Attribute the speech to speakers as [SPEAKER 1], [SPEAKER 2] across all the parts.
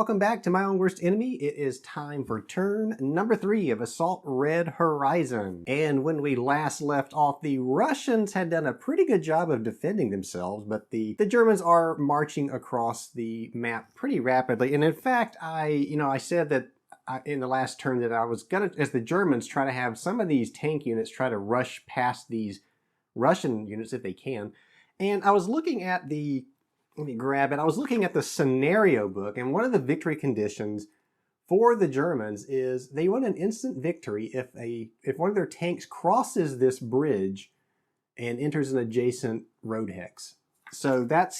[SPEAKER 1] welcome back to My Own Worst Enemy. It is time for turn number 3 of Assault Red Horizon. And when we last left off, the Russians had done a pretty good job of defending themselves, but the Germans are marching across the map pretty rapidly. And in fact, I said that in the last turn that I was gonna, as the Germans try to have some of these tank units try to rush past these Russian units if they can. And I was looking at the let me grab it. I was looking at the scenario book, and one of the victory conditions for the Germans is they want an instant victory if one of their tanks crosses this bridge and enters an adjacent road hex. So that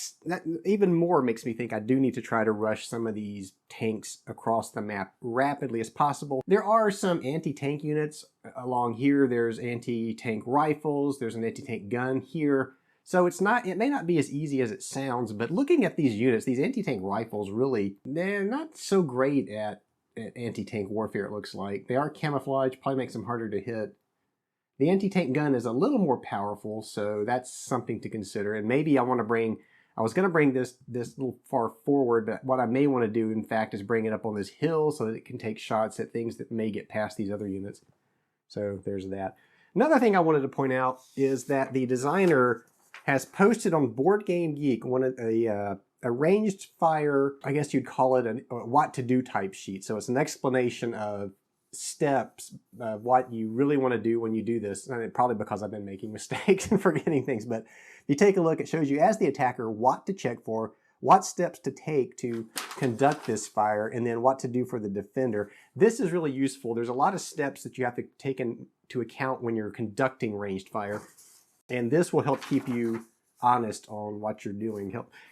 [SPEAKER 1] even more makes me think I do need to try to rush some of these tanks across the map rapidly as possible. There are some anti-tank units along here. There's anti-tank rifles. There's an anti-tank gun here. So it may not be as easy as it sounds, but looking at these units, these anti-tank rifles really, they're not so great at anti-tank warfare, it looks like. They are camouflaged, probably makes them harder to hit. The anti-tank gun is a little more powerful, so that's something to consider. And maybe I was going to bring this a little far forward, but what I may want to do, in fact, is bring it up on this hill so that it can take shots at things that may get past these other units. So there's that. Another thing I wanted to point out is that the designer has posted on Board Game Geek a ranged fire, I guess you'd call it a what to do type sheet. So it's an explanation of steps of what you really want to do when you do this. And probably because I've been making mistakes and forgetting things, but if you take a look, it shows you as the attacker what to check for, what steps to take to conduct this fire, and then what to do for the defender. This is really useful. There's a lot of steps that you have to take into account when you're conducting ranged fire. And this will help keep you honest on what you're doing.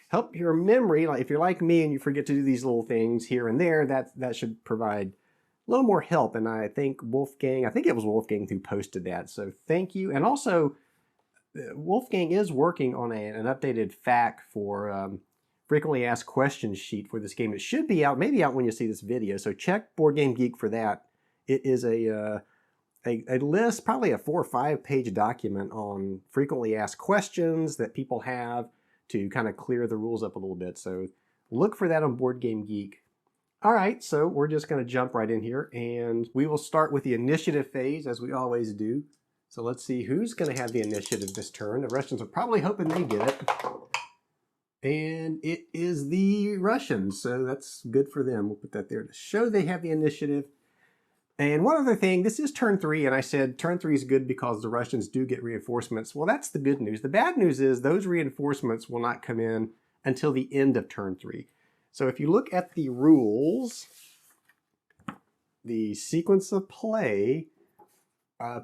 [SPEAKER 1] Help your memory. Like if you're like me and you forget to do these little things here and there, that should provide a little more help. And I think it was Wolfgang who posted that. So thank you. And also, Wolfgang is working on an updated FAQ for frequently asked questions sheet for this game. It should be out, maybe out when you see this video. So check Board Game Geek for that. It is a list, probably a 4 or 5 page document on frequently asked questions that people have to kind of clear the rules up a little bit. So look for that on Board Game Geek. All right, so we're just going to jump right in here, and we will start with the initiative phase as we always do. So let's see who's going to have the initiative this turn. The Russians are probably hoping they get it. And it is the Russians, so that's good for them. We'll put that there to show they have the initiative. And one other thing, this is turn 3, and I said turn 3 is good because the Russians do get reinforcements. Well, that's the good news. The bad news is those reinforcements will not come in until the end of turn 3. So if you look at the rules, the sequence of play,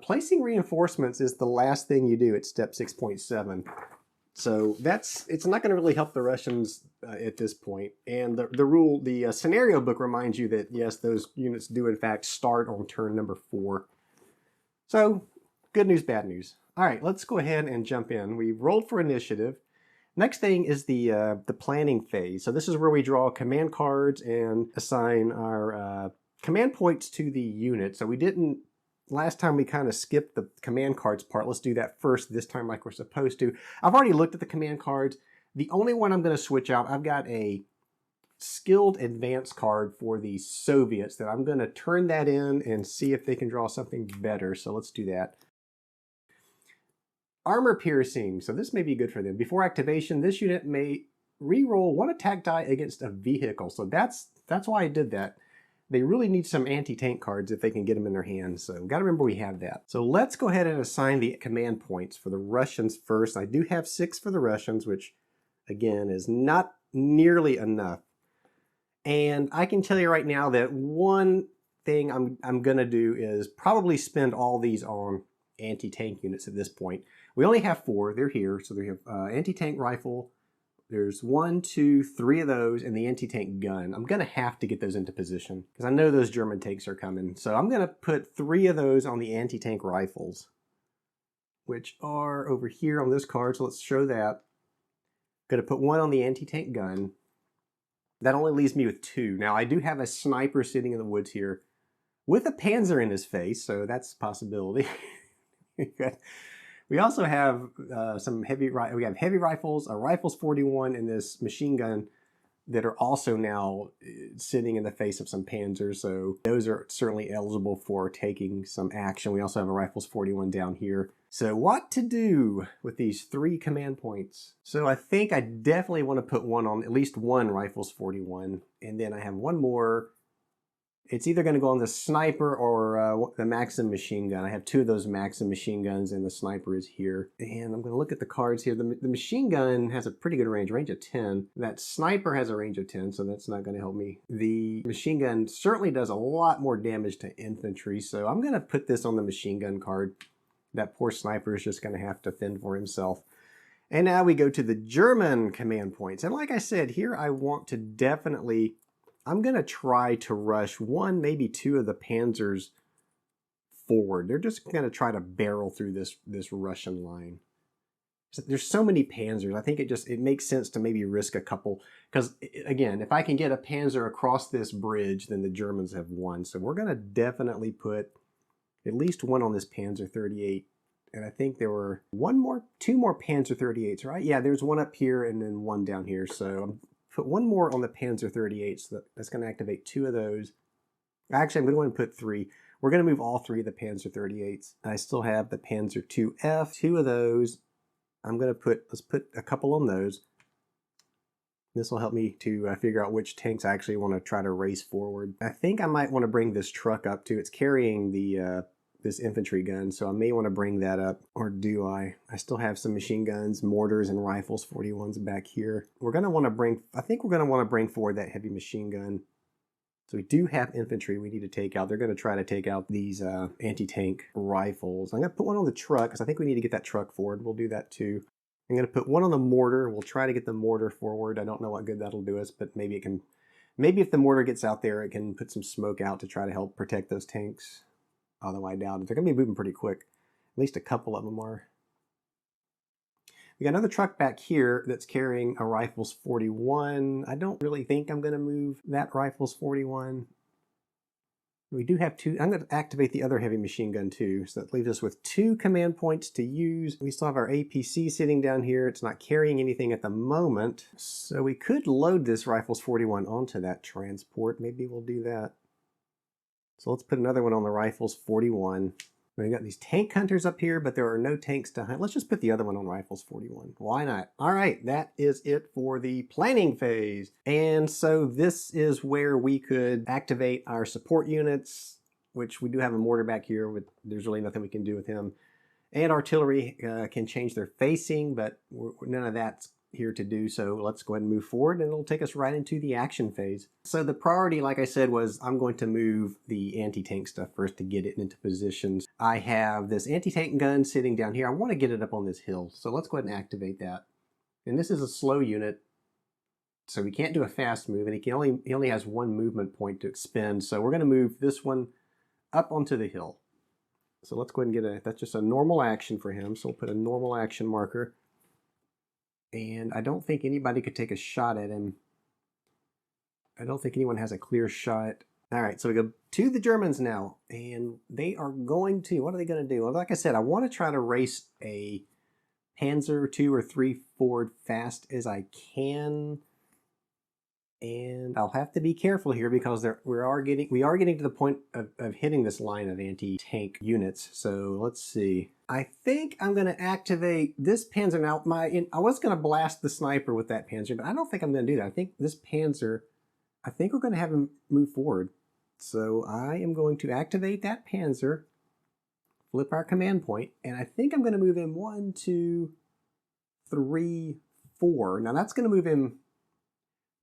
[SPEAKER 1] placing reinforcements is the last thing you do at step 6.7. So it's not going to really help the Russians at this point. And the scenario book reminds you that yes, those units do in fact start on turn number 4. So good news, bad news. All right, let's go ahead and jump in. We've rolled for initiative. Next thing is the planning phase. So this is where we draw command cards and assign our command points to the unit. So we didn't. Last time we kind of skipped the command cards part. Let's do that first this time like we're supposed to. I've already looked at the command cards. The only one I'm going to switch out, I've got a skilled advanced card for the Soviets that I'm going to turn that in and see if they can draw something better. So let's do that. Armor piercing. So this may be good for them. Before activation, this unit may re-roll 1 attack die against a vehicle. So that's why I did that. They really need some anti-tank cards if they can get them in their hands. So got to remember we have that. So let's go ahead and assign the command points for the Russians first. I do have 6 for the Russians, which again is not nearly enough. And I can tell you right now that one thing I'm going to do is probably spend all these on anti-tank units at this point. We only have 4. They're here. So they have anti-tank rifle. There's 1, 2, 3 of those, and the anti-tank gun. I'm going to have to get those into position because I know those German tanks are coming. So I'm going to put 3 of those on the anti-tank rifles, which are over here on this card. So let's show that. Going to put 1 on the anti-tank gun. That only leaves me with 2. Now I do have a sniper sitting in the woods here with a Panzer in his face, so that's a possibility. We also have some heavy rifles, a Rifles 41, and this machine gun that are also now sitting in the face of some Panzers, so those are certainly eligible for taking some action. We also have a Rifles 41 down here. So what to do with these 3 command points? So I think I definitely want to put one on, at least one Rifles 41, and then I have one more. It's either going to go on the sniper or the Maxim machine gun. I have 2 of those Maxim machine guns, and the sniper is here. And I'm going to look at the cards here. The machine gun has a pretty good range of 10. That sniper has a range of 10, so that's not going to help me. The machine gun certainly does a lot more damage to infantry, so I'm going to put this on the machine gun card. That poor sniper is just going to have to fend for himself. And now we go to the German command points. And like I said, here I want to definitely... I'm going to try to rush 1, maybe 2 of the Panzers forward. They're just going to try to barrel through this Russian line. There's so many Panzers. I think it makes sense to maybe risk a couple. Because, again, if I can get a Panzer across this bridge, then the Germans have won. So we're going to definitely put at least 1 on this Panzer 38. And I think there were 2 more Panzer 38s, right? Yeah, there's 1 up here and then 1 down here. So put 1 more on the Panzer 38, so that's going to activate 2 of those. Actually, I'm going to go ahead and put 3. We're going to move all 3 of the Panzer 38s. I still have the Panzer IIF, 2 of those. I'm going to let's put a couple on those. This will help me to figure out which tanks I actually want to try to race forward. I think I might want to bring this truck up too. It's carrying the this infantry gun, so I may want to bring that up, or do I? I still have some machine guns, mortars, and Rifles 41s back here. We're going to want to I think we're going to want to bring forward that heavy machine gun. So we do have infantry we need to take out. They're going to try to take out these anti-tank rifles. I'm going to put 1 on the truck, because I think we need to get that truck forward. We'll do that too. I'm going to put 1 on the mortar. We'll try to get the mortar forward. I don't know what good that'll do us, but maybe it can. Maybe if the mortar gets out there, it can put some smoke out to try to help protect those tanks. Although I doubt it. They're going to be moving pretty quick. At least a couple of them are. We got another truck back here that's carrying a Rifles 41. I don't really think I'm going to move that Rifles 41. We do have 2. I'm going to activate the other heavy machine gun too. So that leaves us with 2 command points to use. We still have our APC sitting down here. It's not carrying anything at the moment. So we could load this Rifles 41 onto that transport. Maybe we'll do that. So let's put another one on the Rifles 41. We've got these tank hunters up here, but there are no tanks to hunt. Let's just put the other one on Rifles 41. Why not? All right, that is it for the planning phase. And so this is where we could activate our support units, which we do have a mortar back here. There's really nothing we can do with him. And artillery can change their facing, but none of that's here to do, so let's go ahead and move forward, and it'll take us right into the action phase. So the priority, like I said, was I'm going to move the anti-tank stuff first to get it into positions. I have this anti-tank gun sitting down here. I want to get it up on this hill, so let's go ahead and activate that. And this is a slow unit, so we can't do a fast move, and he only has 1 movement point to expend, so we're going to move this one up onto the hill. So let's go ahead and that's just a normal action for him, so we'll put a normal action marker. And I don't think anybody could take a shot at him. I don't think anyone has a clear shot. All right, so we go to the Germans now, and they are going to, what are they going to do? Well, like I said, I want to try to race a Panzer 2 or 3 forward fast as I can. And I'll have to be careful here because we are getting to the point of hitting this line of anti-tank units. So let's see. I think I'm going to activate this Panzer. Now, I was going to blast the sniper with that Panzer, but I don't think I'm going to do that. I think this Panzer, I think we're going to have him move forward. So I am going to activate that Panzer, flip our command point, and I think I'm going to move him 1, 2, 3, 4. Now that's going to move him.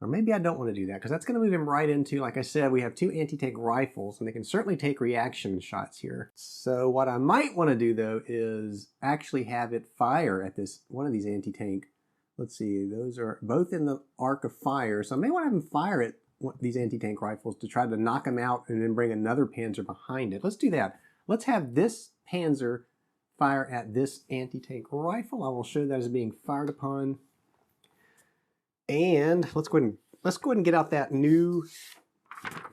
[SPEAKER 1] Or maybe I don't want to do that, because that's going to move him right into, like I said, we have 2 anti-tank rifles, and they can certainly take reaction shots here. So what I might want to do, though, is actually have it fire at one of these anti-tank. Let's see, those are both in the arc of fire, so I may want to have him fire at these anti-tank rifles to try to knock them out and then bring another Panzer behind it. Let's do that. Let's have this Panzer fire at this anti-tank rifle. I will show that as being fired upon. And let's go ahead and get out that new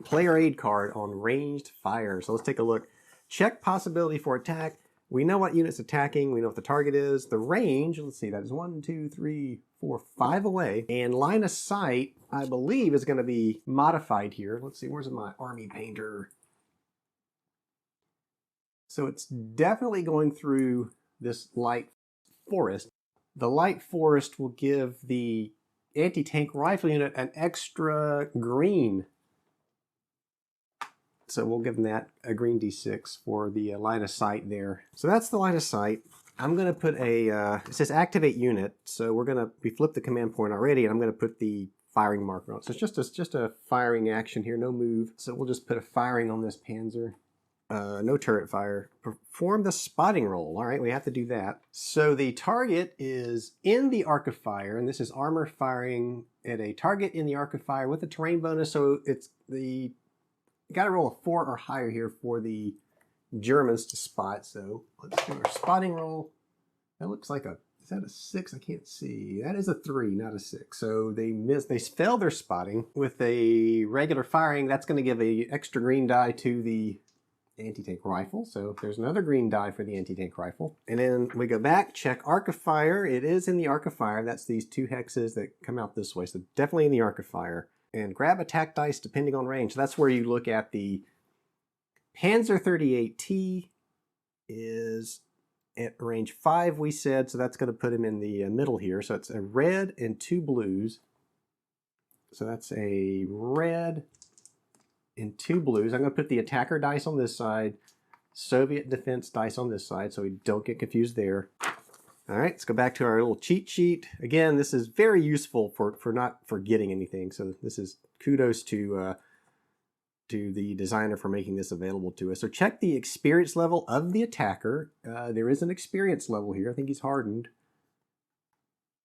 [SPEAKER 1] player aid card on ranged fire. So let's take a look. Check possibility for attack. We know what unit's attacking. We know what the target is. The range, let's see, that is 1, 2, 3, 4, 5 away. And line of sight, I believe, is going to be modified here. Let's see, where's my army painter? So it's definitely going through this light forest. The light forest will give the anti-tank rifle unit an extra green. So we'll give them that, a green D6 for the line of sight there. So that's the line of sight. I'm going to put a, it says activate unit. So we flipped the command point already, and I'm going to put the firing marker on. So it's just a firing action here, no move. So we'll just put a firing on this Panzer. No turret fire. Perform the spotting roll. All right, we have to do that. So the target is in the arc of fire, and this is armor firing at a target in the arc of fire with a terrain bonus. So it's you got to roll a 4 or higher here for the Germans to spot. So let's do our spotting roll. That looks like is that a 6? I can't see. That is a 3, not a 6. So they failed their spotting. With a regular firing, that's going to give an extra green die to the anti-tank rifle. So there's another green die for the anti-tank rifle. And then we go back, check arc of fire. It is in the arc of fire. That's these 2 hexes that come out this way. So definitely in the arc of fire. And grab attack dice depending on range. So that's where you look at the Panzer 38T is at range 5, we said. So that's going to put him in the middle here. So it's a red and 2 blues. So that's a red and 2 blues. I'm going to put the attacker dice on this side, Soviet defense dice on this side, so we don't get confused there. All right, let's go back to our little cheat sheet. Again, this is very useful for not forgetting anything. So this is kudos to the designer for making this available to us. So check the experience level of the attacker. There is an experience level here. I think he's hardened.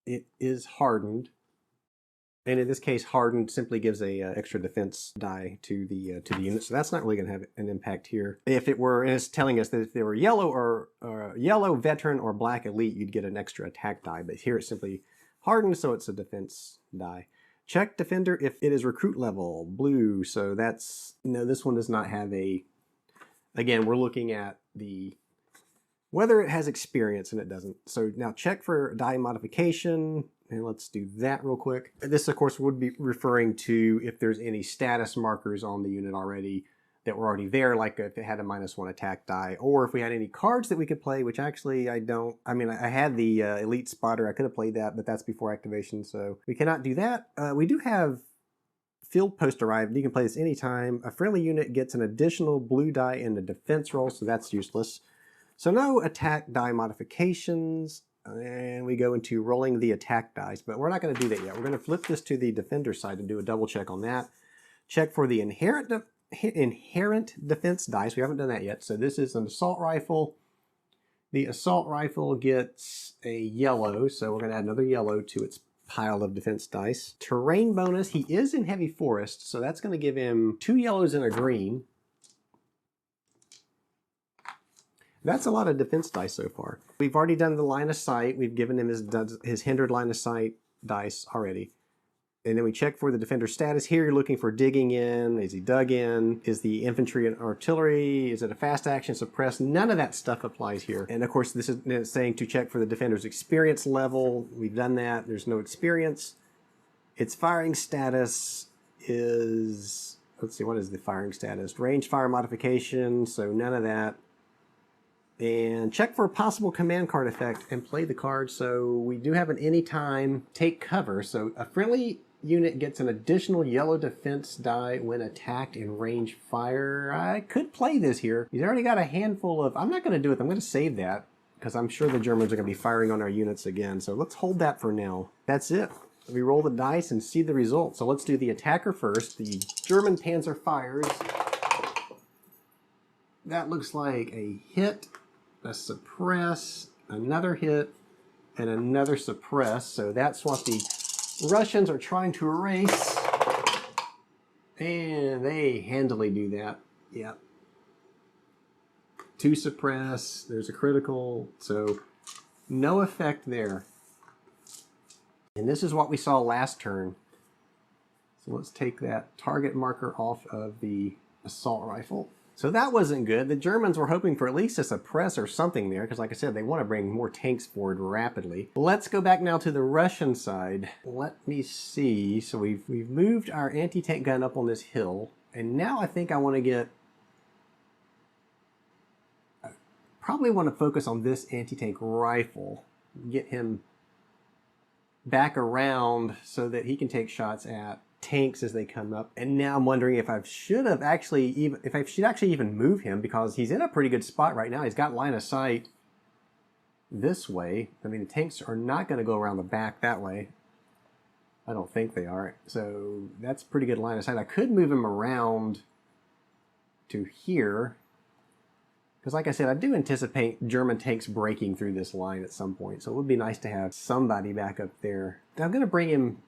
[SPEAKER 1] It is hardened. And in this case, hardened simply gives a extra defense die to the unit, so that's not really going to have an impact here. If it were, and it's telling us that if they were yellow or yellow veteran or black elite, you'd get an extra attack die. But here it's simply hardened, so it's a defense die. Check defender if it is recruit level blue. So that's this one does not have a. Again, we're looking at whether it has experience, and it doesn't. So now check for die modification. And let's do that real quick. This, of course, would be referring to if there's any status markers on the unit already that were already there, like if it had a -1 attack die, or if we had any cards that we could play, which actually I don't. I mean, I had the Elite Spotter. I could have played that, but that's before activation, so we cannot do that. We do have Field Post arrived. You can play this anytime. A friendly unit gets an additional blue die in the defense roll, so that's useless. So no attack die modifications. And we go into rolling the attack dice, but we're not going to do that yet. We're going to flip this to the defender side and do a double check on that. Check for the inherent defense dice. We haven't done that yet. So this is an assault rifle. The assault rifle gets a yellow, so we're going to add another yellow to its pile of defense dice. Terrain bonus, he is in heavy forest, so that's going to give him 2 yellows and a green. That's a lot of defense dice so far. We've already done the line of sight. We've given him his hindered line of sight dice already. And then we check for the defender status. Here you're looking for digging in. Is he dug in? Is the infantry and artillery? Is it a fast action suppressed? None of that stuff applies here. And of course, this is saying to check for the defender's experience level. We've done that. There's no experience. Its firing status is, let's see, what is the firing status? Range fire modification, so none of that. And check for a possible command card effect and play the card. So we do have an anytime take cover. So a friendly unit gets an additional yellow defense die when attacked in range fire. I could play this here. He's already got a handful of, I'm not going to do it. I'm going to save that because I'm sure the Germans are going to be firing on our units again. So let's hold that for now. That's it. We roll the dice and see the results. So let's do the attacker first. The German Panzer fires. That looks like a hit, a suppress, another hit, and another suppress. So that's what the Russians are trying to erase. And they handily do that. Yep. 2 suppress, there's a critical, so no effect there. And this is what we saw last turn. So let's take that target marker off of the assault rifle. So that wasn't good. The Germans were hoping for at least a suppress or something there, because like I said, they want to bring more tanks forward rapidly. Let's go back now to the Russian side. Let me see. So we've moved our anti-tank gun up on this hill, and now I think I want to get... probably want to focus on this anti-tank rifle. Get him back around so that he can take shots at tanks as they come up. And now I'm wondering if I should actually even move him, because he's in a pretty good spot right now. He's got line of sight this way. I mean, the tanks are not going to go around the back that way. I don't think they are. So that's pretty good line of sight. I could move him around to here, because like I said, I do anticipate German tanks breaking through this line at some point. So it would be nice to have somebody back up there. Now I'm going to bring him...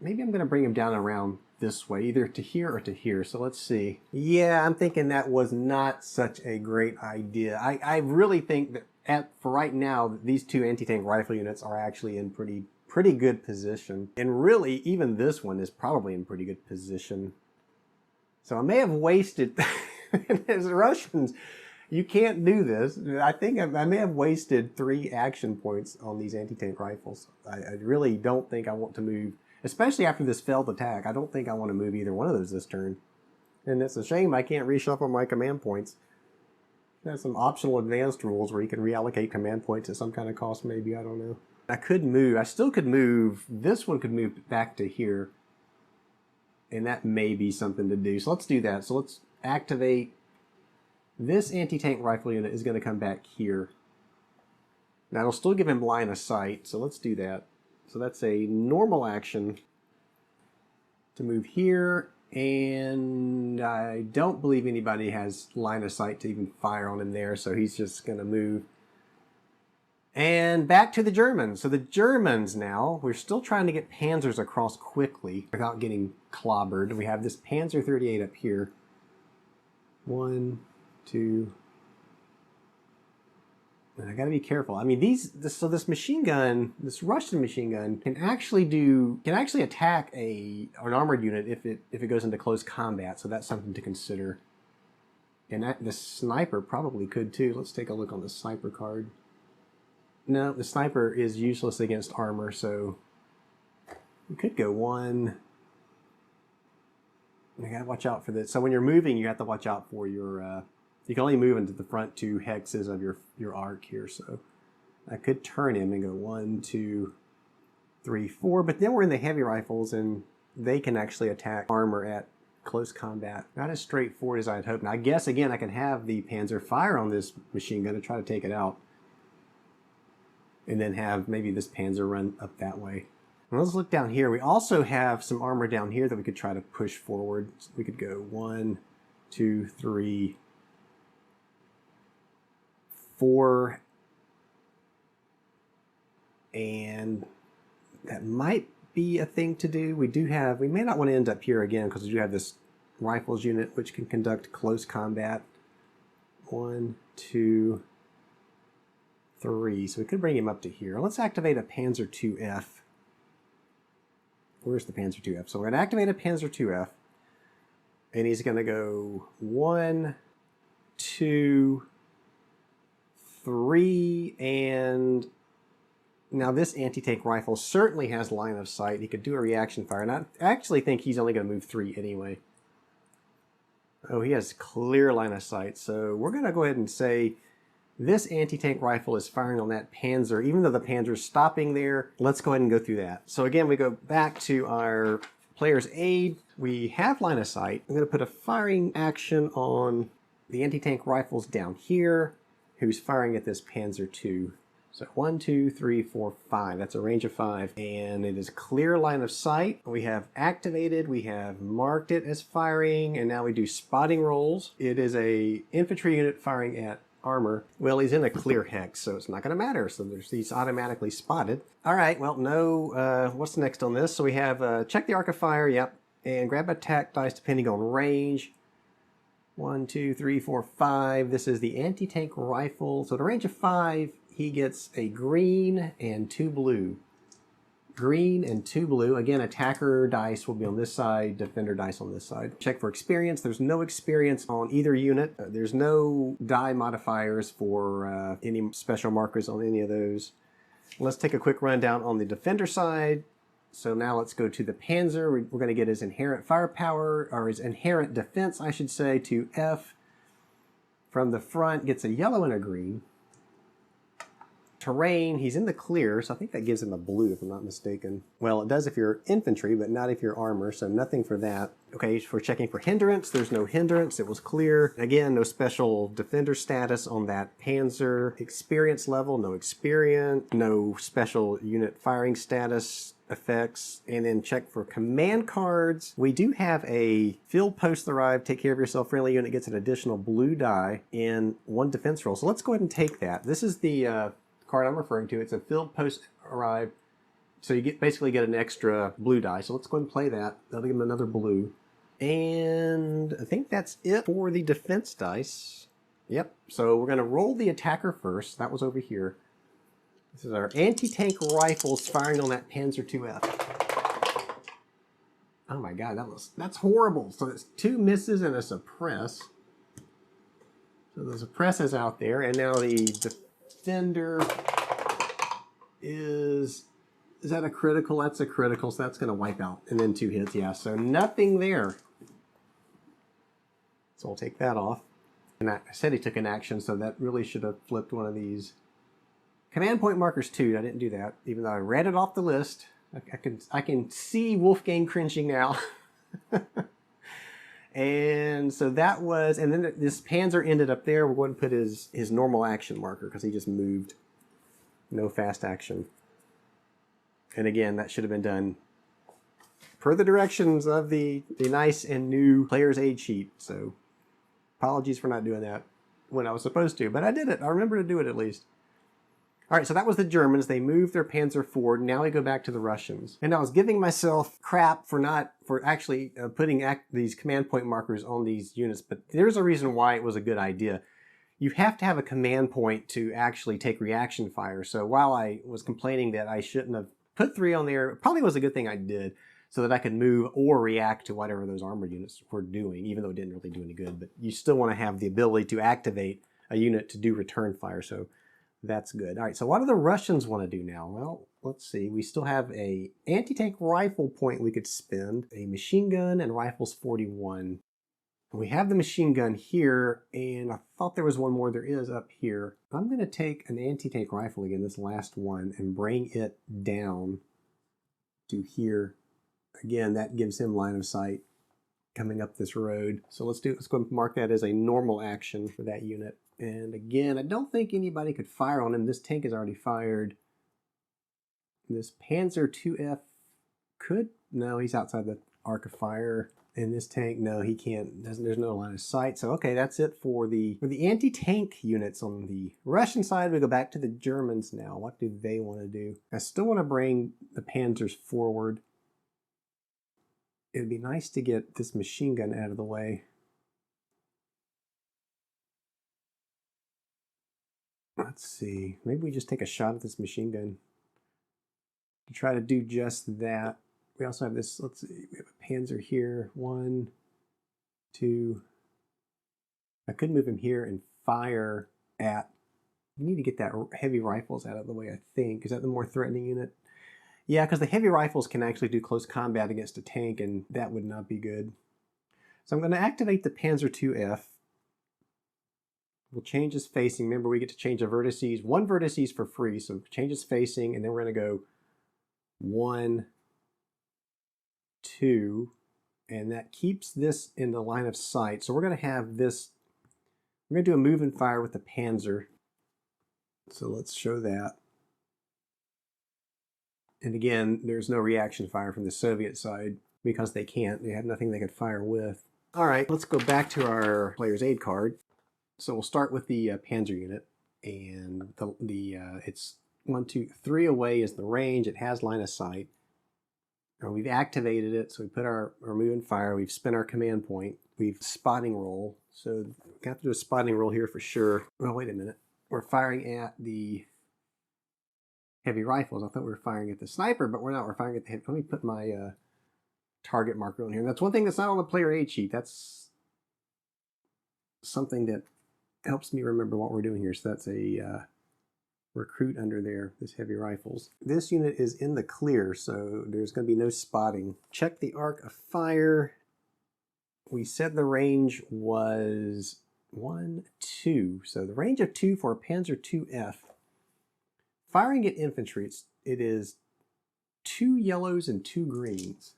[SPEAKER 1] maybe I'm going to bring him down around this way, either to here or to here. So let's see. Yeah, I'm thinking that was not such a great idea. I really think that for right now, these two anti-tank rifle units are actually in pretty good position. And really, even this one is probably in pretty good position. So I may have wasted... as Russians, you can't do this. I think I may have wasted 3 action points on these anti-tank rifles. I really don't think I want to move... especially after this failed attack. I don't think I want to move either one of those this turn. And it's a shame I can't reshuffle my command points. There's some optional advanced rules where you can reallocate command points at some kind of cost, maybe. I don't know. I still could move. This one could move back to here. And that may be something to do. So let's do that. So let's activate. This anti-tank rifle unit is going to come back here. Now it'll still give him line of sight. So let's do that. So that's a normal action to move here, and I don't believe anybody has line of sight to even fire on him there, so he's just going to move. And back to the Germans. So the Germans now, we're still trying to get panzers across quickly without getting clobbered. We have this Panzer 38 up here. 1, 2... and I gotta be careful. I mean, so this machine gun, this Russian machine gun, can actually attack an armored unit if it goes into close combat. So that's something to consider. And the sniper probably could too. Let's take a look on the sniper card. No, the sniper is useless against armor, so we could go 1. You gotta watch out for this. So when you're moving, you have to watch out for your. You can only move into the front 2 hexes of your arc here, so I could turn him and go 1, 2, 3, 4. But then we're in the heavy rifles, and they can actually attack armor at close combat. Not as straightforward as I'd hoped. Now I guess again I can have the Panzer fire on this machine gun to try to take it out, and then have maybe this Panzer run up that way. Now let's look down here. We also have some armor down here that we could try to push forward. So we could go 1, 2, 3, 4, and that might be a thing to do. We may not want to end up here again because we do have this rifles unit which can conduct close combat. 1, 2, 3. So we could bring him up to here. Let's activate a Panzer IIF. Where's the Panzer IIF? So we're going to activate a Panzer IIF, and he's going to go 1, 2, 3, and now this anti-tank rifle certainly has line of sight. He could do a reaction fire, and I actually think he's only going to move 3 anyway. Oh, he has clear line of sight, so we're going to go ahead and say this anti-tank rifle is firing on that Panzer. Even though the Panzer's stopping there, let's go ahead and go through that. So again, we go back to our player's aid. We have line of sight. I'm going to put a firing action on the anti-tank rifles down here, who's firing at this Panzer II. So 1, 2, 3, 4, 5. That's a range of 5. And it is clear line of sight. We have activated, we have marked it as firing, and now we do spotting rolls. It is a infantry unit firing at armor. Well, he's in a clear hex, so it's not going to matter. So he's automatically spotted. All right, well, no, what's next on this? So we have check the arc of fire, yep, and grab attack dice depending on range. 1, 2, 3, 4, 5. This is the anti-tank rifle. So at a range of 5, he gets a green and 2 blue. green and 2 blue. Again, attacker dice will be on this side, defender dice on this side. Check for experience. There's no experience on either unit. There's no die modifiers for any special markers on any of those. Let's take a quick rundown on the defender side. So now let's go to the Panzer. We're going to get his inherent firepower, or his inherent defense, I should say, to F. From the front, gets a yellow and a green. Terrain, he's in the clear, so I think that gives him a blue if I'm not mistaken. Well, it does if you're infantry, but not if you're armor, so nothing for that. Okay, for checking for hindrance, there's no hindrance, it was clear. Again, no special defender status on that Panzer. Experience level, no experience. No special unit firing status effects. And then check for command cards. We do have a field post arrived, take care of yourself, friendly unit gets an additional blue die in 1 defense roll. So let's go ahead and take that. This is the card I'm referring to. It's a field post arrived, so you basically get an extra blue die. So let's go ahead and play that. That'll give him another blue. And I think that's it for the defense dice. Yep, so we're going to roll the attacker first. That was over here. This is our anti-tank rifles firing on that Panzer IIF. Oh my god, that's horrible. So it's 2 misses and a suppress. So the suppress is out there, and now the defender is that a critical? That's a critical, so that's going to wipe out. And then 2 hits, yeah. So nothing there. So I'll take that off. And I said he took an action, so that really should have flipped one of these. Command point markers 2. I didn't do that, even though I read it off the list. I can see Wolfgang cringing now. And so that was, and then this Panzer ended up there. We're going to put his normal action marker because he just moved. No fast action. And again, that should have been done per the directions of the nice and new player's aid sheet. So apologies for not doing that when I was supposed to, but I did it. I remember to do it at least. All right, so that was the Germans. They moved their Panzer forward. Now we go back to the Russians. And I was giving myself crap for actually putting these command point markers on these units, but there's a reason why it was a good idea. You have to have a command point to actually take reaction fire. So while I was complaining that I shouldn't have put 3 on there, it probably was a good thing I did, so that I could move or react to whatever those armored units were doing, even though it didn't really do any good. But you still want to have the ability to activate a unit to do return fire. So that's good. All right, so what do the Russians want to do now? Well, let's see. We still have a anti-tank rifle point we could spend, a machine gun, and rifles 41. We have the machine gun here, and I thought there was one more. There is up here. I'm going to take an anti-tank rifle again, this last one, and bring it down to here. Again, that gives him line of sight coming up this road. So let's go and mark that as a normal action for that unit. And again, I don't think anybody could fire on him. This tank is already fired. This Panzer IIF could, no, he's outside the arc of fire. And this tank, no, he can't, there's no line of sight. So okay, that's it for the anti-tank units on the Russian side. We go back to the Germans now. What do they want to do? I still want to bring the Panzers forward. It'd be nice to get this machine gun out of the way. Let's see, maybe we just take a shot at this machine gun to try to do just that. We also have this, let's see, we have a Panzer here, 1, 2. I could move him here and fire at, we need to get that heavy rifles out of the way, I think. Is that the more threatening unit? Yeah, because the heavy rifles can actually do close combat against a tank, and that would not be good. So I'm going to activate the Panzer IIF. We'll change his facing. Remember, we get to change the vertices. 1 vertices for free, so change his facing, and then we're going to go 1, 2, and that keeps this in the line of sight. So we're going to have this, we're going to do a move and fire with the Panzer. So let's show that. And again, there's no reaction fire from the Soviet side because they can't. They have nothing they could fire with. All right, let's go back to our player's aid card. So we'll start with the Panzer unit, and it's 1, 2, 3 away is the range. It has line of sight. And we've activated it, so we put our move and fire. We've spent our command point. We've spotting roll. So we have to do a spotting roll here for sure. Oh, wait a minute. We're firing at the heavy rifles. I thought we were firing at the sniper, but we're not. We're firing at the heavy. Let me put my target marker on here. And that's one thing that's not on the player aid sheet. That's something that helps me remember what we're doing here. So that's a recruit under there, this heavy rifles. This unit is in the clear, so there's going to be no spotting. Check the arc of fire. We said the range was 1, 2. So the range of 2 for a Panzer IIF. Firing at infantry, it is 2 yellows and 2 greens.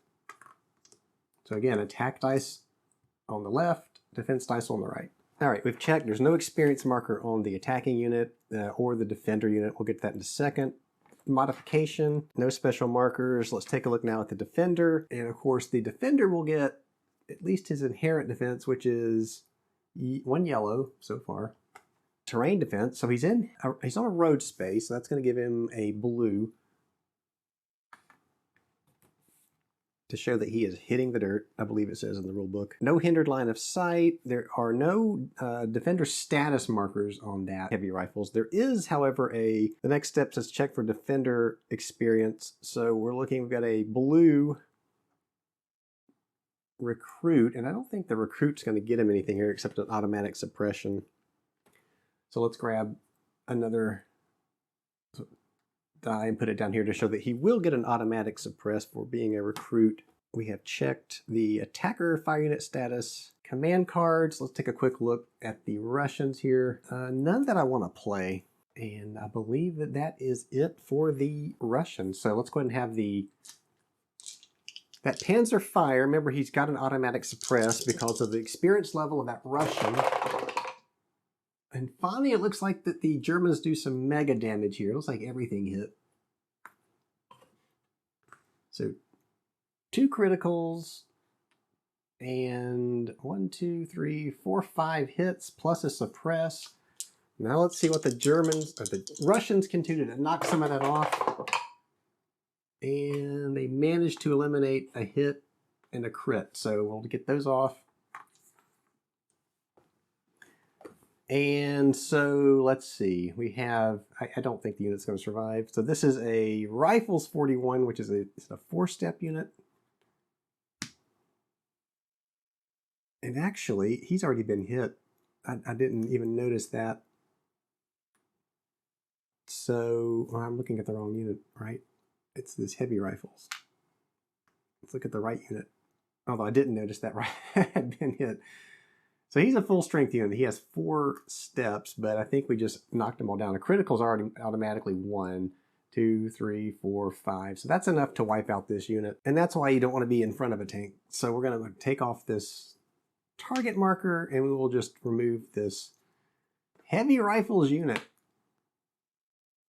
[SPEAKER 1] So again, attack dice on the left, defense dice on the right. All right, we've checked. There's no experience marker on the attacking unit or the defender unit. We'll get to that in a second. Modification, no special markers. Let's take a look now at the defender. And of course, the defender will get at least his inherent defense, which is 1 yellow so far. Terrain defense, so he's on a road space, so that's going to give him a blue to show that he is hitting the dirt, I believe it says in the rule book. No hindered line of sight. There are no defender status markers on that heavy rifles. There is, however, the next step says check for defender experience. So we've got a blue recruit, and I don't think the recruit's going to get him anything here except an automatic suppression. So let's grab another die and put it down here to show that he will get an automatic suppress for being a recruit. We have checked the attacker fire unit status. Command cards, let's take a quick look at the Russians here. None that I want to play, and I believe that that is it for the Russians. So let's go ahead and have that Panzer fire. Remember, he's got an automatic suppress because of the experience level of that Russian. And finally, it looks like that the Germans do some mega damage here. It looks like everything hit. So 2 criticals and 1, 2, 3, 4, 5 hits plus a suppress. Now let's see what the Russians can do to knock some of that off. And they managed to eliminate a hit and a crit. So we'll get those off. And so let's see, we have, I don't think the unit's going to survive. So this is a Rifles 41, which is a 4-step unit. And actually, he's already been hit. I didn't even notice that. So I'm looking at the wrong unit, right? It's this heavy rifles. Let's look at the right unit. Although I didn't notice that right had been hit. So he's a full strength unit. He has 4 steps, but I think we just knocked them all down. The critical's already automatically 1, 2, 3, 4, 5. So that's enough to wipe out this unit. And that's why you don't want to be in front of a tank. So we're going to take off this target marker and we will just remove this heavy rifles unit,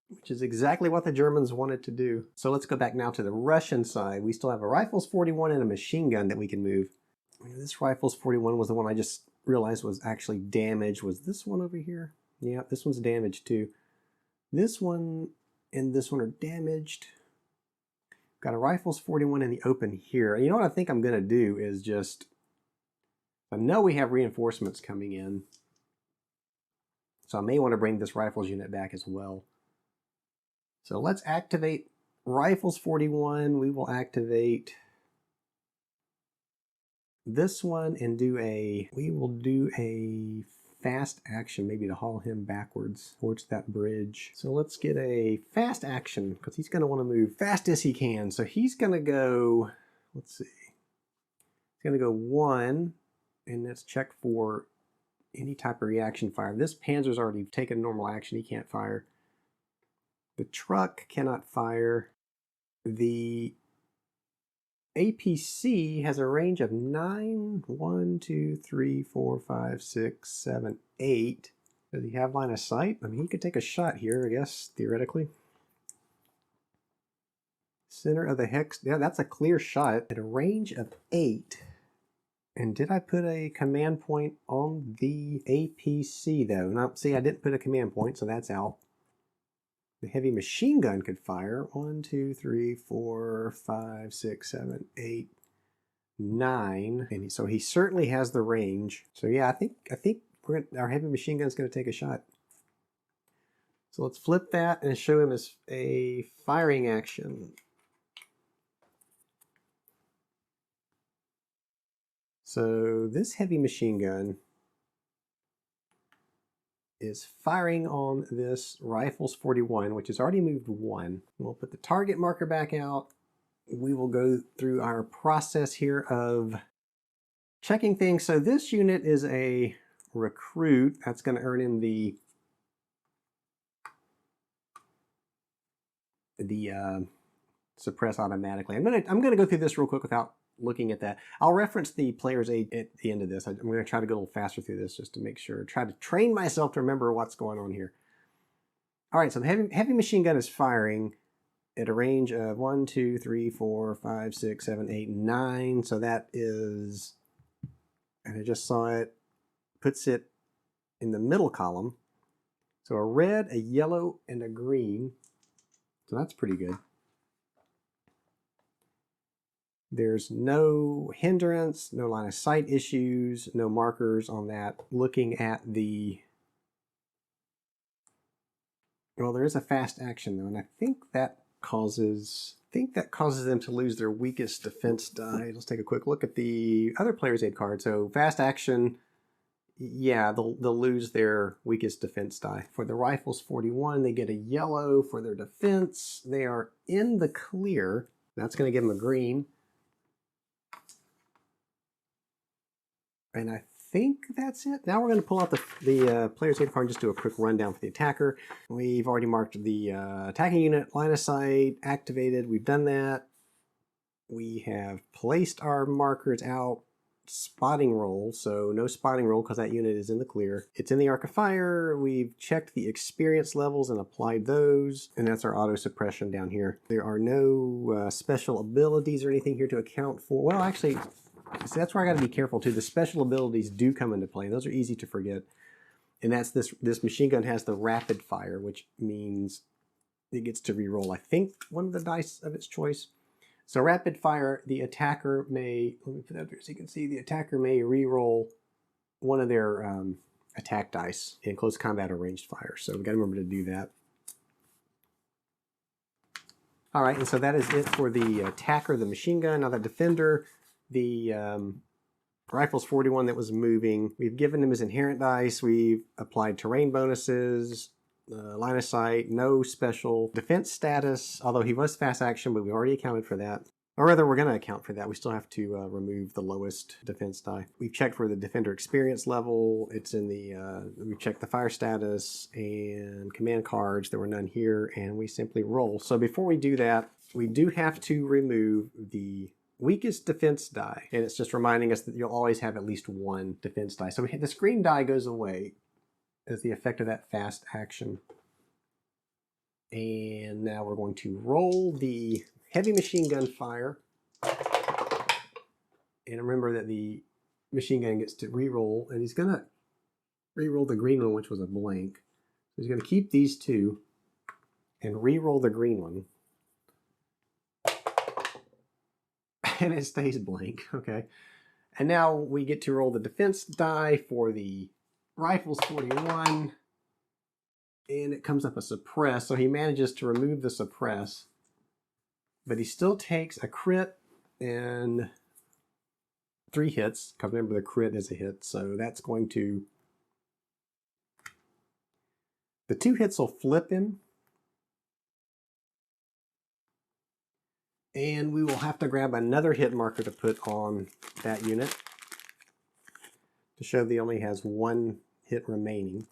[SPEAKER 1] which is exactly what the Germans wanted to do. So let's go back now to the Russian side. We still have a Rifles 41 and a machine gun that we can move. This Rifles 41 was the one I just realized was actually damaged. Was this one over here? Yeah, this one's damaged too. This one and this one are damaged. Got a Rifles 41 in the open here. And you know what I think I'm going to do is just, I know we have reinforcements coming in, so I may want to bring this Rifles unit back as well. So let's activate Rifles 41. We will activate this one and we will do a fast action, maybe to haul him backwards towards that bridge. So let's get a fast action because he's going to want to move fast as he can. So he's going to go, let's see, he's going to go 1, and let's check for any type of reaction fire. This Panzer's already taken normal action. He can't fire. The truck cannot fire. The APC has a range of 9, 1, 2, 3, 4, 5, 6, 7, 8. Does he have line of sight? I mean, he could take a shot here, I guess, theoretically. Center of the hex. Yeah, that's a clear shot at a range of 8. And did I put a command point on the APC, though? Now, see, I didn't put a command point, so that's out. The heavy machine gun could fire 1, 2, 3, 4, 5, 6, 7, 8, 9. And so he certainly has the range. So yeah, I think our heavy machine gun is going to take a shot. So let's flip that and show him as a firing action. So this heavy machine gun is firing on this Rifles 41, which has already moved 1. We'll put the target marker back out. We will go through our process here of checking things. So this unit is a recruit. That's going to earn him the suppress automatically. I'm gonna go through this real quick without looking at that. I'll reference the player's aid at the end of this. I'm going to try to go a little faster through this just to make sure. Try to train myself to remember what's going on here. All right, so the heavy machine gun is firing at a range of 1, 2, 3, 4, 5, 6, 7, 8, 9. So that is, and I just saw it, puts it in the middle column. So a red, a yellow, and a green. So that's pretty good. There's no hindrance, no line of sight issues, no markers on that. Looking at the, well, there is a fast action though, and I think that causes them to lose their weakest defense die. Let's take a quick look at the other player's aid card. So fast action, yeah, they'll lose their weakest defense die. For the Rifles 41, they get a yellow for their defense. They are in the clear. That's going to give them a green. And I think that's it. Now we're going to pull out the player's aid card and just do a quick rundown for the attacker. We've already marked the attacking unit, line of sight, activated. We've done that. We have placed our markers out. Spotting roll, so no spotting roll because that unit is in the clear. It's in the arc of fire. We've checked the experience levels and applied those, and that's our auto suppression down here. There are no special abilities or anything here to account for. Well, actually, so that's where I got to be careful too. The special abilities do come into play. Those are easy to forget, and that's this machine gun has the rapid fire, which means it gets to re-roll, I think, one of the dice of its choice. So rapid fire, the attacker may, let me put that there so you can see, the attacker may re-roll one of their attack dice in close combat or ranged fire. So we've got to remember to do that. All right, and so that is it for the attacker, the machine gun. Now the defender, the Rifles 41 that was moving, we've given him his inherent dice. We've applied terrain bonuses, line of sight, no special defense status, although he was fast action, but we already accounted for that. Or rather, we're going to account for that. We still have to remove the lowest defense die. We've checked for the defender experience level. It's in the, we checked the fire status and command cards. There were none here, and we simply roll. So before we do that, we do have to remove the weakest defense die. And it's just reminding us that you'll always have at least one defense die. So this green die goes away as the effect of that fast action. And now we're going to roll the heavy machine gun fire. And remember that the machine gun gets to re-roll, and he's going to re-roll the green one, which was a blank. So he's going to keep these two and re-roll the green one. And it stays blank, okay. And now we get to roll the defense die for the Rifles 41, and it comes up a suppress, so he manages to remove the suppress, but he still takes a crit and 3 hits, because remember the crit is a hit, so that's going to, the 2 hits will flip him, and we will have to grab another hit marker to put on that unit to show that he only has 1 hit remaining.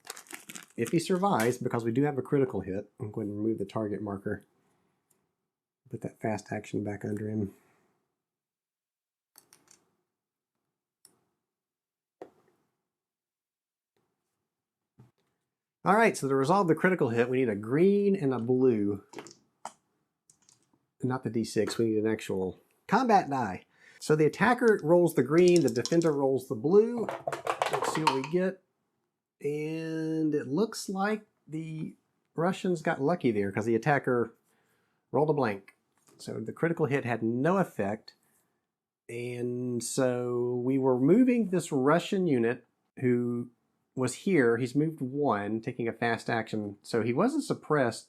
[SPEAKER 1] If he survives, because we do have a critical hit, I'm going to remove the target marker. Put that fast action back under him. All right, so to resolve the critical hit, we need a green and a blue. Not the D6, we need an actual combat die. So the attacker rolls the green, the defender rolls the blue. Let's see what we get. And it looks like the Russians got lucky there because the attacker rolled a blank. So the critical hit had no effect. And so we were moving this Russian unit who was here. He's moved 1, taking a fast action. So he wasn't suppressed.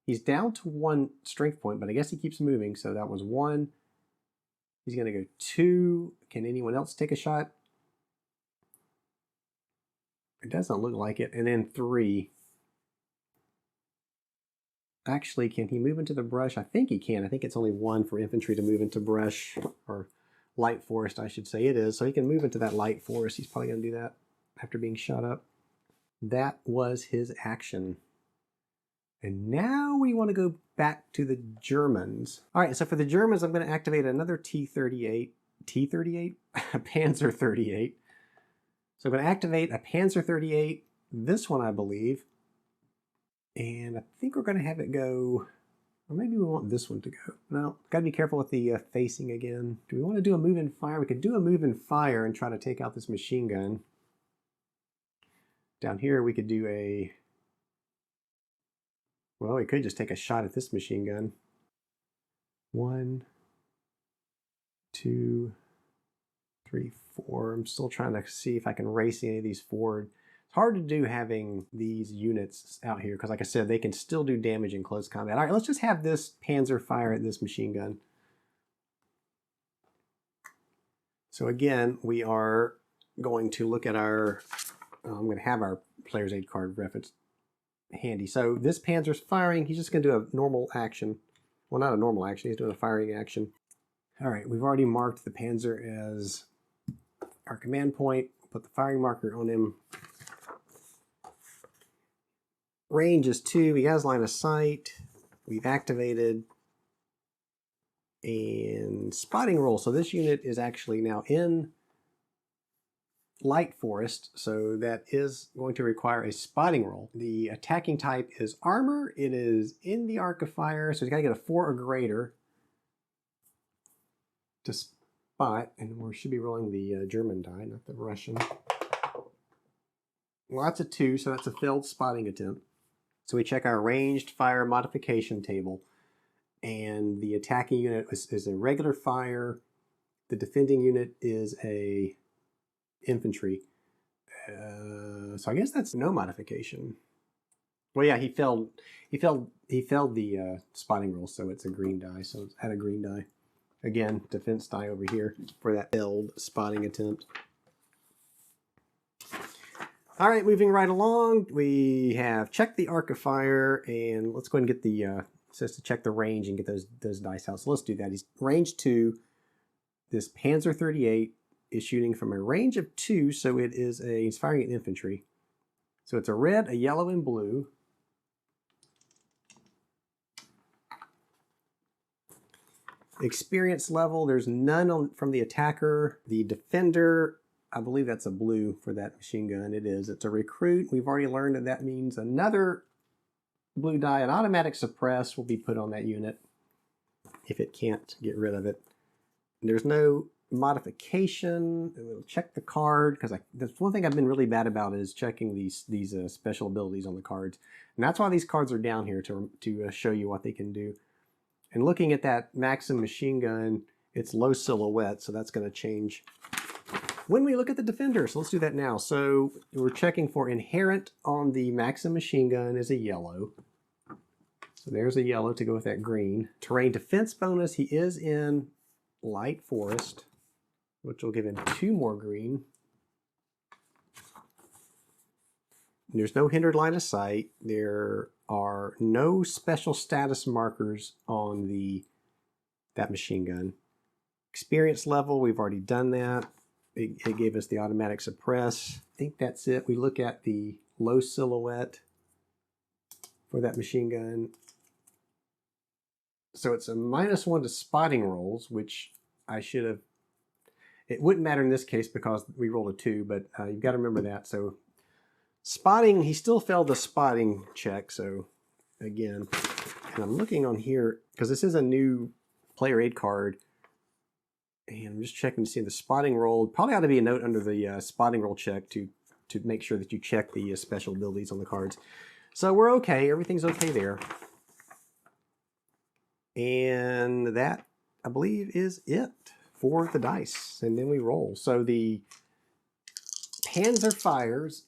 [SPEAKER 1] He's down to 1 strength point, but I guess he keeps moving. So that was 1. He's going to go 2. Can anyone else take a shot? It doesn't look like it. And then 3. Actually, can he move into the brush? I think he can. I think it's only 1 for infantry to move into brush, or light forest, I should say. It is. So he can move into that light forest. He's probably going to do that after being shot up. That was his action. And now we want to go back to the Germans. All right, so for the Germans, I'm going to activate another T-38. T-38? Panzer 38. So I'm going to activate a Panzer 38, this one I believe. And I think we're going to have it go, or maybe we want this one to go. No, got to be careful with the facing again. Do we want to do a move and fire? We could do a move and fire and try to take out this machine gun. Down here we could do a, well, we could just take a shot at this machine gun. 1, 2, 3, 4. I'm still trying to see if I can race any of these forward. It's hard to do having these units out here because, like I said, they can still do damage in close combat. All right, let's just have this Panzer fire at this machine gun. So again, we are going to look at our, I'm going to have our player's aid card reference handy. So this Panzer's firing. He's just going to do a normal action. Well, not a normal action. He's doing a firing action. All right, we've already marked the Panzer as our command point. Put the firing marker on him. Range is 2. He has line of sight. We've activated. And spotting roll. So this unit is actually now in light forest. So that is going to require a spotting roll. The attacking type is armor. It is in the arc of fire. So he's got to get a 4 or greater to spot. And we should be rolling the German die, not the Russian. Lots of 2. So that's a failed spotting attempt. So we check our ranged fire modification table, and the attacking unit is a regular fire. The defending unit is a infantry. So I guess that's no modification. Well, yeah, he failed the spotting roll, so it's a green die. So it's at a green die. Again, defense die over here for that failed spotting attempt. All right, moving right along, we have checked the arc of fire, and let's go ahead and get the, it says to check the range and get those dice out. So let's do that. He's range 2. This Panzer 38 is shooting from a range of 2, so it is he's firing at infantry. So it's a red, a yellow, and blue. Experience level, there's none from the attacker. The defender, I believe that's a blue for that machine gun. It is. It's a recruit. We've already learned that that means another blue die. An automatic suppress will be put on that unit if it can't get rid of it. There's no modification. We'll check the card because that's one thing I've been really bad about is checking these special abilities on the cards. And that's why these cards are down here to show you what they can do. And looking at that Maxim machine gun, it's low silhouette, so that's going to change when we look at the defender. So let's do that now. So we're checking for inherent on the Maxim machine gun is a yellow. So there's a yellow to go with that green. Terrain defense bonus, he is in light forest, which will give him 2 more green. There's no hindered line of sight. There are no special status markers on that machine gun. Experience level, we've already done that. It gave us the automatic suppress. I think that's it. We look at the low silhouette for that machine gun. So it's a -1 to spotting rolls, which I should have. It wouldn't matter in this case because we rolled a 2, but you've got to remember that. So spotting, he still failed the spotting check. So again, and I'm looking on here because this is a new player aid card. And I'm just checking to see the spotting roll. Probably ought to be a note under the spotting roll check to make sure that you check the special abilities on the cards. So we're okay. Everything's okay there. And that, I believe, is it for the dice. And then we roll. So the Panzer fires.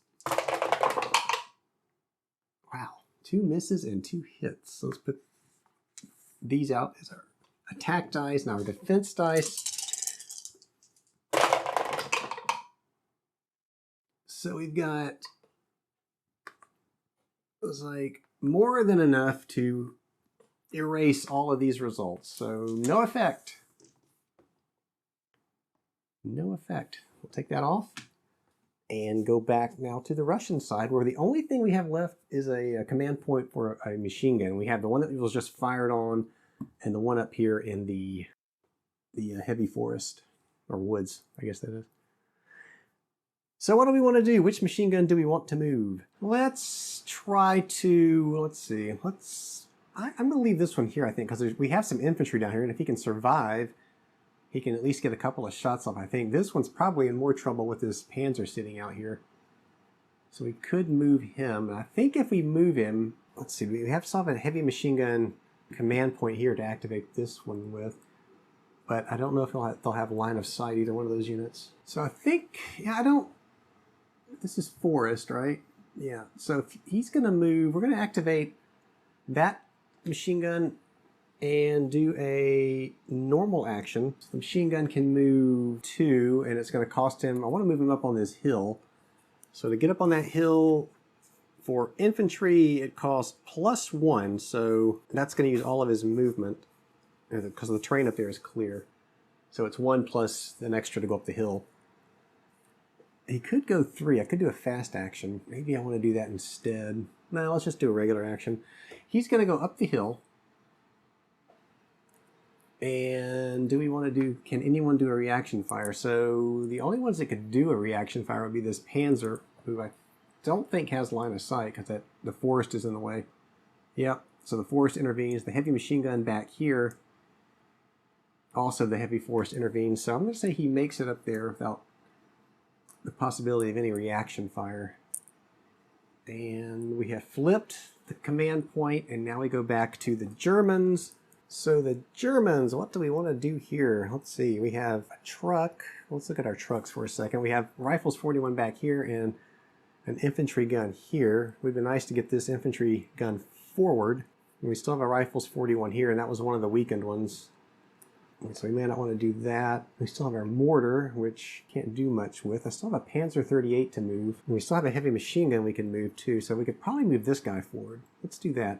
[SPEAKER 1] 2 misses and 2 hits. So let's put these out as our attack dice. Now our defense dice. So we've got, it's like more than enough to erase all of these results. So no effect. No effect. We'll take that off and go back now to the Russian side, where the only thing we have left is a command point for a machine gun. We have the one that was just fired on and the one up here in the heavy forest, or woods, I guess that is. So what do we want to do? Which machine gun do we want to move? Let's try to, let's see, I'm going to leave this one here, I think, because we have some infantry down here, and if he can survive, he can at least get a couple of shots off, I think. This one's probably in more trouble with his Panzer sitting out here. So we could move him, and I think if we move him, let's see, we have some of a heavy machine gun command point here to activate this one with. But I don't know if they'll have line of sight, either one of those units. So I think, yeah, this is forest, right? Yeah, so if he's going to move, we're going to activate that machine gun and do a normal action. So the machine gun can move 2, and it's going to cost him, I want to move him up on this hill. So to get up on that hill for infantry, it costs +1, so that's going to use all of his movement because the terrain up there is clear. So it's 1 plus an extra to go up the hill. He could go 3. I could do a fast action. Maybe I want to do that instead. No, let's just do a regular action. He's going to go up the hill. And do we want to do, can anyone do a reaction fire? So the only ones that could do a reaction fire would be this Panzer, who I don't think has line of sight because the forest is in the way. Yep, so the forest intervenes. The heavy machine gun back here, also the heavy forest intervenes. So I'm going to say he makes it up there without the possibility of any reaction fire. And we have flipped the command point, and now we go back to the Germans. So the Germans, what do we want to do here? Let's see, we have a truck. Let's look at our trucks for a second. We have Rifles 41 back here and an infantry gun here. It would be nice to get this infantry gun forward. And we still have a Rifles 41 here, and that was one of the weakened ones. So we may not want to do that. We still have our mortar, which can't do much with. I still have a Panzer 38 to move. And we still have a heavy machine gun we can move too, so we could probably move this guy forward. Let's do that.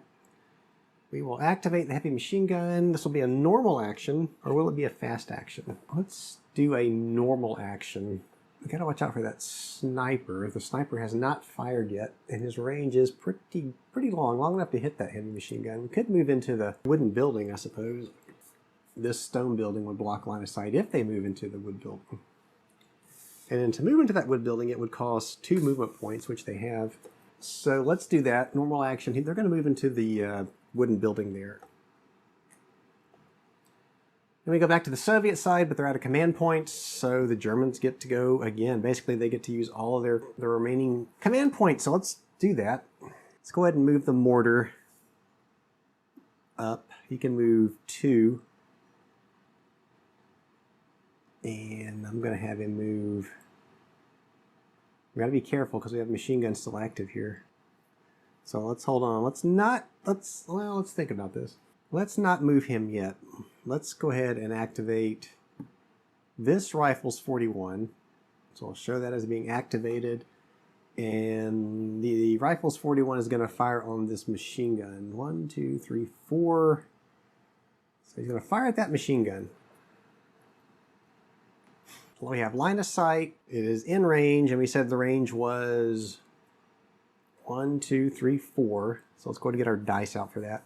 [SPEAKER 1] We will activate the heavy machine gun. This will be a normal action, or will it be a fast action? Let's do a normal action. We gotta watch out for that sniper. The sniper has not fired yet, and his range is pretty long enough to hit that heavy machine gun. We could move into the wooden building, I suppose. This stone building would block line of sight if they move into the wood building. And then to move into that wood building, it would cost 2 movement points, which they have. So let's do that. Normal action. They're going to move into the wooden building there. Then we go back to the Soviet side, but they're out of command points, so the Germans get to go again. Basically, they get to use all of their remaining command points. So let's do that. Let's go ahead and move the mortar up. He can move 2. And I'm going to have him move. We got to be careful because we have machine guns still active here. So let's hold on. Let's think about this. Let's not move him yet. Let's go ahead and activate this Rifles 41. So I'll show that as being activated. And the Rifles 41 is going to fire on this machine gun. 1, 2, 3, 4. So he's going to fire at that machine gun. We have line of sight, it is in range, and we said the range was 1, 2, 3, 4. So let's go ahead and get our dice out for that.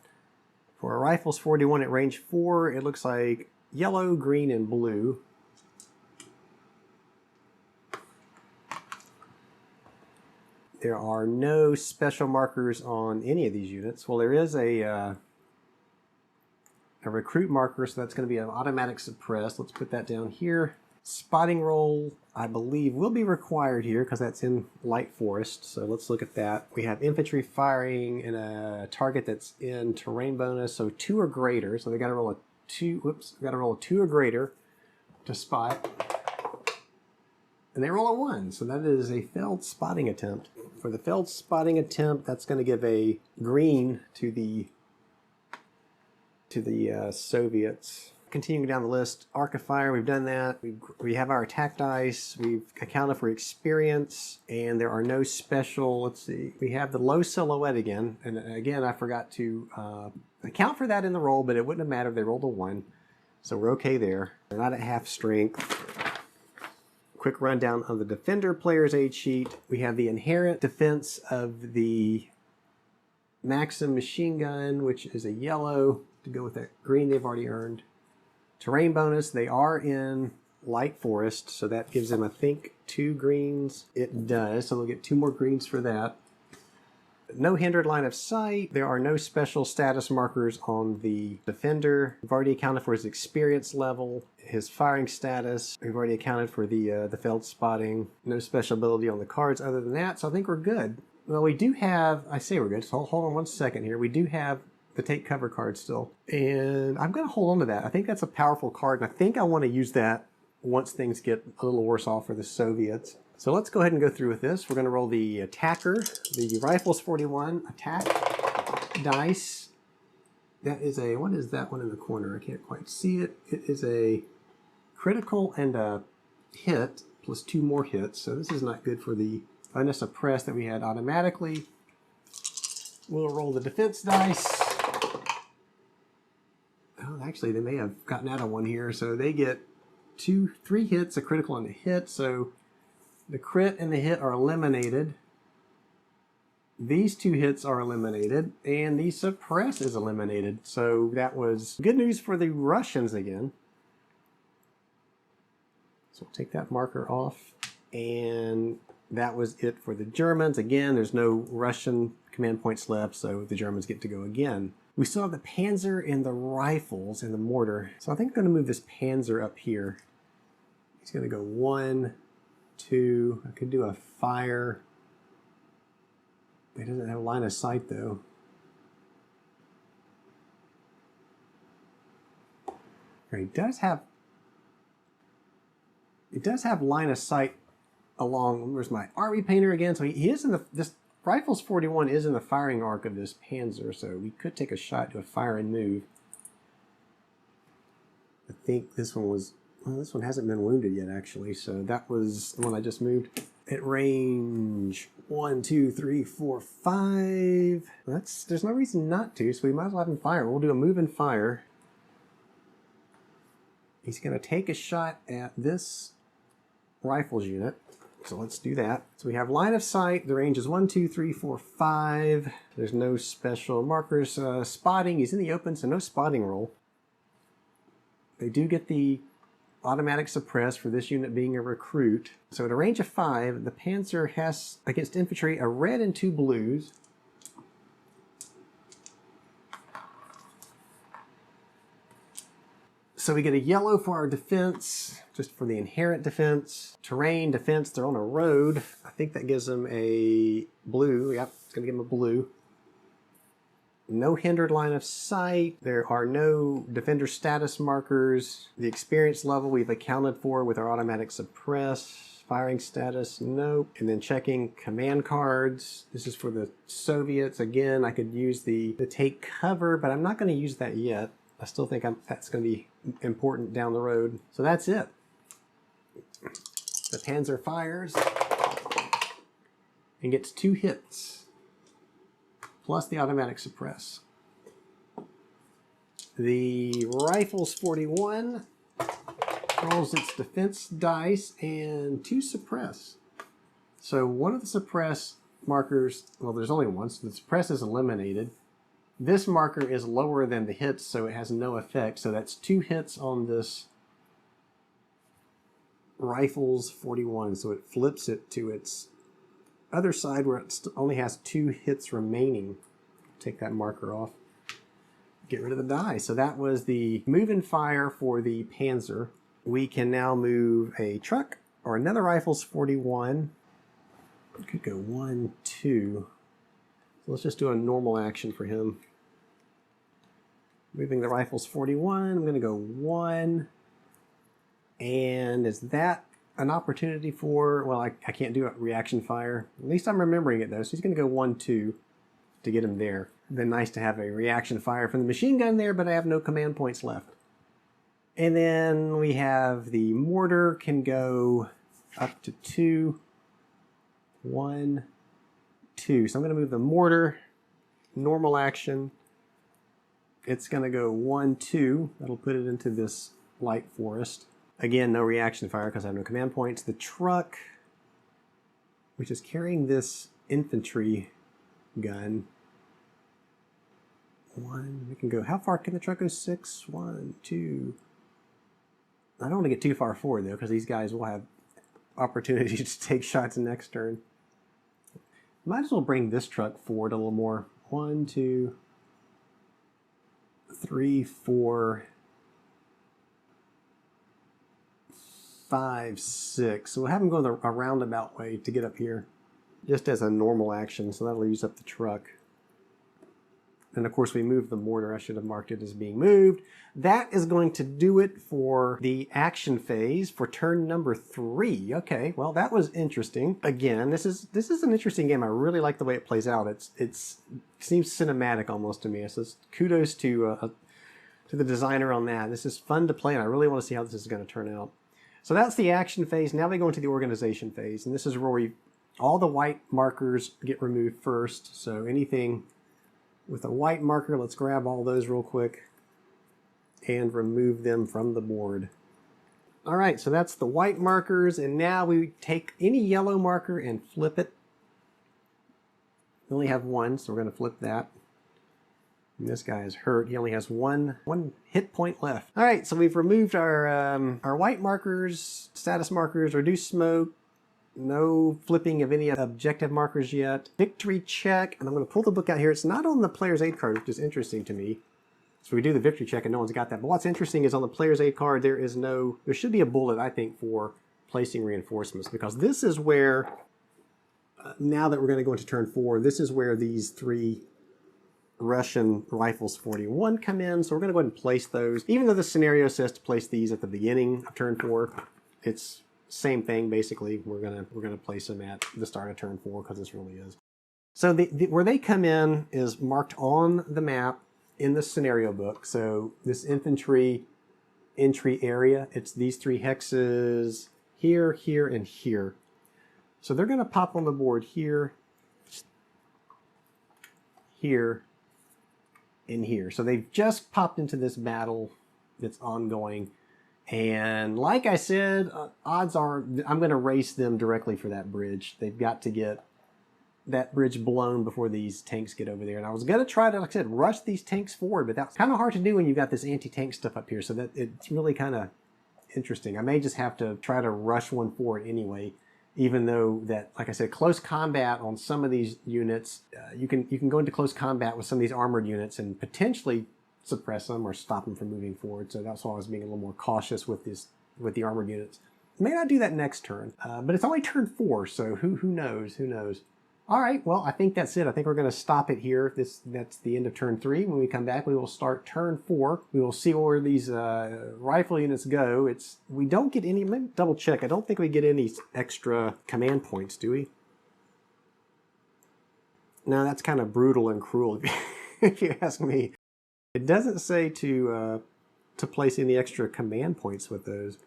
[SPEAKER 1] For a Rifles 41 at range 4, it looks like yellow, green, and blue. There are no special markers on any of these units. Well, there is a recruit marker, so that's going to be an automatic suppress. Let's put that down here. Spotting roll, I believe, will be required here because that's in light forest. So let's look at that. We have infantry firing in a target that's in terrain bonus, so 2 or greater. So they got to roll a 2. Whoops, got to roll a 2 or greater to spot, and they roll a 1. So that is a failed spotting attempt. For the failed spotting attempt, that's going to give a green to the Soviets. Continuing down the list, Arc of Fire, we've done that. We have our attack dice. We've accounted for experience, and there are no special, let's see, we have the low silhouette again. And again, I forgot to account for that in the roll, but it wouldn't have mattered. They rolled a 1. So we're okay there. They're not at half strength. Quick rundown of the Defender player's aid sheet. We have the inherent defense of the Maxim machine gun, which is a yellow to go with that green they've already earned. Terrain bonus, they are in light forest, so that gives them, I think, 2 greens. It does, so they'll get 2 more greens for that. No hindered line of sight. There are no special status markers on the Defender. We've already accounted for his experience level, his firing status. We've already accounted for the failed spotting. No special ability on the cards other than that, so I think we're good. Well, we do have, I say we're good, so hold on one second here. We do have the take cover card still, and I'm going to hold on to that. I think that's a powerful card, and I think I want to use that once things get a little worse off for the Soviets. So let's go ahead and go through with this. We're going to roll the attacker, the Rifles 41 attack dice. That is a, what is that one in the corner? I can't quite see it. It is a critical and a hit plus 2 more hits. So this is not good for the suppress that we had automatically. We'll roll the defense dice. Oh, actually, they may have gotten out of one here. So they get 3 hits, a critical and a hit. So the crit and the hit are eliminated. These 2 hits are eliminated, and the suppress is eliminated. So that was good news for the Russians again. So we'll take that marker off, and that was it for the Germans. Again, there's no Russian command points left, so the Germans get to go again. We still have the Panzer and the rifles and the mortar. So I think I'm going to move this Panzer up here. He's going to go 1, 2. I could do a fire. He doesn't have a line of sight though. He does have line of sight along. Where's my army painter again? So he is in the, this Rifles 41 is in the firing arc of this Panzer, so we could take a shot to a fire and move. I think this one was, well, this one hasn't been wounded yet actually, so that was the one I just moved. At range 1, 2, 3, 4, 5. There's no reason not to, so we might as well have him fire. We'll do a move and fire. He's going to take a shot at this rifles unit. So let's do that. So we have line of sight. The range is 1, 2, 3, 4, 5. There's no special markers. Spotting, he's in the open, so no spotting roll. They do get the automatic suppress for this unit being a recruit. So at a range of 5, the Panzer has, against infantry, a red and 2 blues. So we get a yellow for our defense, just for the inherent defense. Terrain, defense, they're on a road. I think that gives them a blue. Yep, it's going to give them a blue. No hindered line of sight. There are no defender status markers. The experience level we've accounted for with our automatic suppress. Firing status, nope. And then checking command cards. This is for the Soviets. Again, I could use the take cover, but I'm not going to use that yet. I still think that's going to be important down the road. So that's it. The Panzer fires and gets 2 hits, plus the automatic suppress. The Rifles 41 rolls its defense dice and 2 suppress. So one of the suppress markers, well, there's only one, so the suppress is eliminated. This marker is lower than the hits, so it has no effect. So that's 2 hits on this Rifles 41. So it flips it to its other side where it only has 2 hits remaining. Take that marker off. Get rid of the die. So that was the move and fire for the Panzer. We can now move a truck or another Rifles 41. We could go 1, 2. So let's just do a normal action for him. Moving the Rifles 41, I'm going to go 1. And is that an opportunity for, well, I can't do a reaction fire. At least I'm remembering it though. So he's going to go 1-2 to get him there. Been nice to have a reaction fire from the machine gun there, but I have no command points left. And then we have the mortar can go up to 2, 1, 2. So I'm going to move the mortar, normal action. It's going to go 1, 2. That'll put it into this light forest. Again, no reaction fire because I have no command points. The truck, which is carrying this infantry gun. 1, we can go, how far can the truck go? 6, 1, 2. I don't want to get too far forward though, because these guys will have opportunities to take shots next turn. Might as well bring this truck forward a little more. 1, 2, 3, 4, 5, 6. So we'll have them go a roundabout way to get up here, just as a normal action. So that'll use up the truck. And of course we moved the mortar. I should have marked it as being moved. That is going to do it for the action phase for turn number 3. Okay, well that was interesting. Again, this is an interesting game. I really like the way it plays out. It seems cinematic almost to me. So kudos to the designer on that. This is fun to play and I really want to see how this is going to turn out. So that's the action phase. Now we go into the organization phase, and this is where all the white markers get removed first. So anything with a white marker, let's grab all those real quick and remove them from the board. All right, so that's the white markers, and now we take any yellow marker and flip it. We only have one, so we're going to flip that. And this guy is hurt. He only has one hit point left. All right, so we've removed our white markers, status markers, reduce smoke. No flipping of any objective markers yet. Victory check, and I'm going to pull the book out here. It's not on the player's aid card, which is interesting to me. So we do the victory check and no one's got that. But what's interesting is on the player's aid card, there should be a bullet, I think, for placing reinforcements, because this is where, now that we're going to go into turn 4, this is where these 3 Russian Rifles 41 come in. So we're going to go ahead and place those. Even though the scenario says to place these at the beginning of turn 4, it's same thing basically. We're gonna place them at the start of turn 4 because this really is. So where they come in is marked on the map in the scenario book. So this infantry entry area, it's these 3 hexes here, here, and here. So they're gonna pop on the board here, here, and here. So they've just popped into this battle that's ongoing. And like I said, odds are I'm going to race them directly for that bridge. They've got to get that bridge blown before these tanks get over there. And I was going to try to, like I said, rush these tanks forward, but that's kind of hard to do when you've got this anti-tank stuff up here. So that it's really kind of interesting. I may just have to try to rush one forward anyway, even though that, like I said, close combat on some of these units, you can go into close combat with some of these armored units and potentially suppress them or stop them from moving forward. So that's why I was being a little more cautious with the armored units. May not do that next turn, but it's only turn 4, so who knows? Who knows? All right, well, I think that's it. I think we're going to stop it here. That's the end of turn 3. When we come back, we will start turn 4. We will see where these rifle units go. We don't get any. Let me double check. I don't think we get any extra command points, do we? No, that's kind of brutal and cruel, if you ask me. It doesn't say to place any extra command points with those.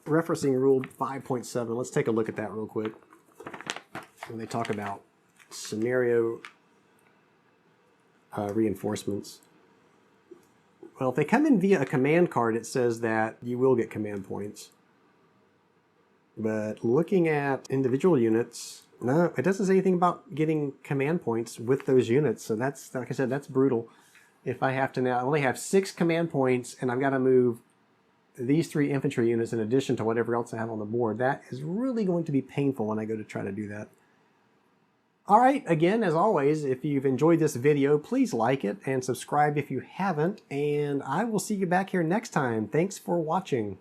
[SPEAKER 1] Referencing rule 5.7, let's take a look at that real quick. When they talk about scenario reinforcements. Well, if they come in via a command card, it says that you will get command points. But looking at individual units, no, it doesn't say anything about getting command points with those units. So that's, like I said, that's brutal. If I have to now, I only have 6 command points and I've got to move these 3 infantry units in addition to whatever else I have on the board. That is really going to be painful when I go to try to do that. All right, again, as always, if you've enjoyed this video, please like it and subscribe if you haven't, and I will see you back here next time. Thanks for watching.